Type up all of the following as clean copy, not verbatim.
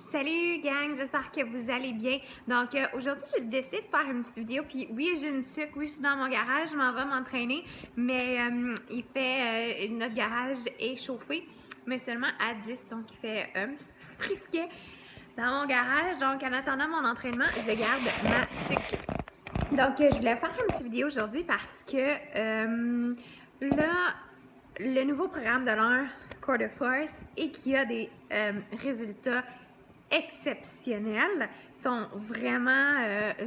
Salut gang, j'espère que vous allez bien. Donc aujourd'hui, j'ai décidé de faire une petite vidéo. Puis oui, j'ai une tuque, oui, je suis dans mon garage, je m'en vais m'entraîner. Mais il fait, notre garage est chauffé, mais seulement à 10. Donc il fait un petit peu frisquet dans mon garage. Donc en attendant mon entraînement, je garde ma tuque. Donc je voulais faire une petite vidéo aujourd'hui parce que là, le nouveau programme de l'heure Core de Force et qui a des résultats exceptionnels sont vraiment,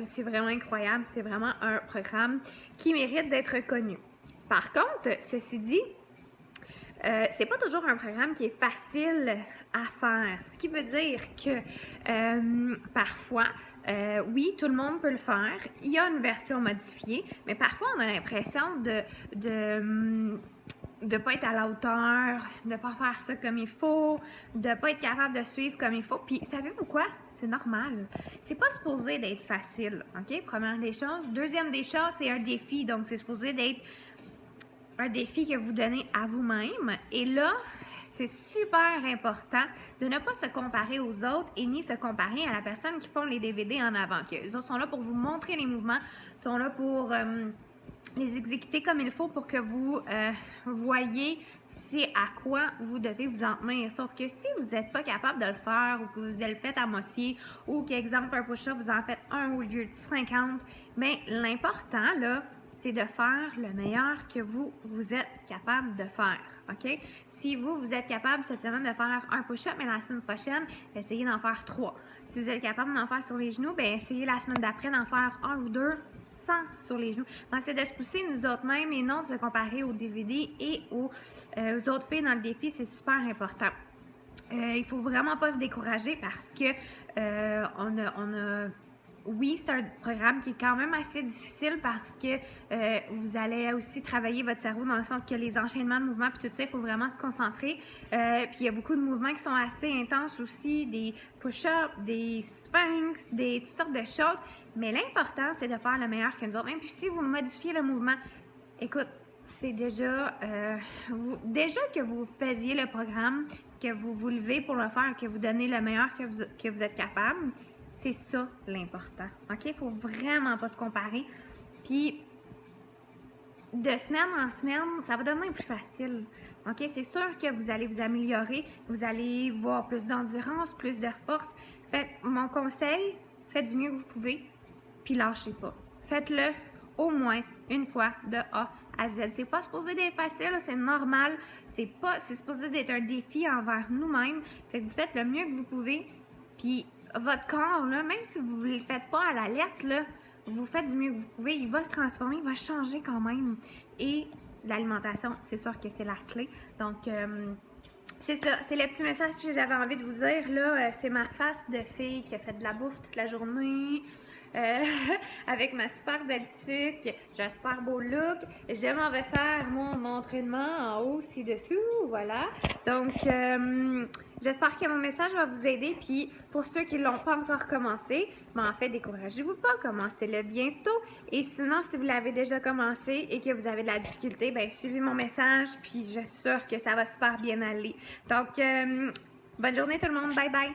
c'est vraiment incroyable, c'est vraiment un programme qui mérite d'être connu. Par contre, ceci dit, c'est pas toujours un programme qui est facile à faire, ce qui veut dire que parfois, oui, tout le monde peut le faire. Il y a une version modifiée, mais parfois on a l'impression de pas être à la hauteur, de pas faire ça comme il faut, de pas être capable de suivre comme il faut. Puis, savez-vous quoi? C'est normal. C'est pas supposé d'être facile, OK? Première des choses. Deuxième des choses, c'est un défi. Donc, c'est supposé d'être un défi que vous donnez à vous-même. Et là, c'est super important de ne pas se comparer aux autres et ni se comparer à la personne qui font les DVD en avant. Ils sont là pour vous montrer les mouvements, sont là pour les exécuter comme il faut pour que vous voyez c'est à quoi vous devez vous en tenir. Sauf que si vous n'êtes pas capable de le faire ou que vous le faites à moitié ou qu'exemple un push-up, vous en faites un au lieu de 50, bien l'important là, c'est de faire le meilleur que vous êtes capable de faire, OK? Si vous êtes capable cette semaine de faire un push-up, mais la semaine prochaine, essayez d'en faire 3. Si vous êtes capable d'en faire sur les genoux, bien essayez la semaine d'après d'en faire 1 ou 2 sans sur les genoux. Donc, c'est de se pousser nous autres mêmes et non de se comparer aux DVD et aux autres filles dans le défi, c'est super important. Il faut vraiment pas se décourager parce que oui, c'est un programme qui est quand même assez difficile parce que vous allez aussi travailler votre cerveau dans le sens que les enchaînements de mouvements puis tout ça, il faut vraiment se concentrer. Puis il y a beaucoup de mouvements qui sont assez intenses aussi, des push-ups, des sphinx, des toutes sortes de choses. Mais l'important, c'est de faire le meilleur que nous autres. Même puis si vous modifiez le mouvement, écoute, c'est déjà, déjà que vous faisiez le programme, que vous vous levez pour le faire, que vous donnez le meilleur que vous êtes capable. C'est ça l'important, OK? Il faut vraiment pas se comparer. Puis, de semaine en semaine, ça va devenir plus facile, OK? C'est sûr que vous allez vous améliorer, vous allez voir plus d'endurance, plus de force. Fait mon conseil, faites du mieux que vous pouvez, puis lâchez pas. Faites-le au moins une fois de A à Z. C'est pas supposé d'être facile, c'est normal. C'est supposé d'être un défi envers nous-mêmes. Fait que vous faites le mieux que vous pouvez, puis votre corps, là, même si vous ne le faites pas à la lettre, là, vous faites du mieux que vous pouvez, il va se transformer, il va changer quand même. Et l'alimentation, c'est sûr que c'est la clé. Donc, c'est ça, c'est le petit message que j'avais envie de vous dire. Là, c'est ma face de fille qui a fait de la bouffe toute la journée. Avec ma super belle tuque, j'ai un super beau look. Je m'en vais faire mon entraînement en haut, ci-dessous, voilà. Donc, j'espère que mon message va vous aider. Puis, pour ceux qui ne l'ont pas encore commencé, en fait, découragez-vous pas, commencez-le bientôt. Et sinon, si vous l'avez déjà commencé et que vous avez de la difficulté, ben suivez mon message, puis je suis sûre que ça va super bien aller. Donc, bonne journée tout le monde, bye bye!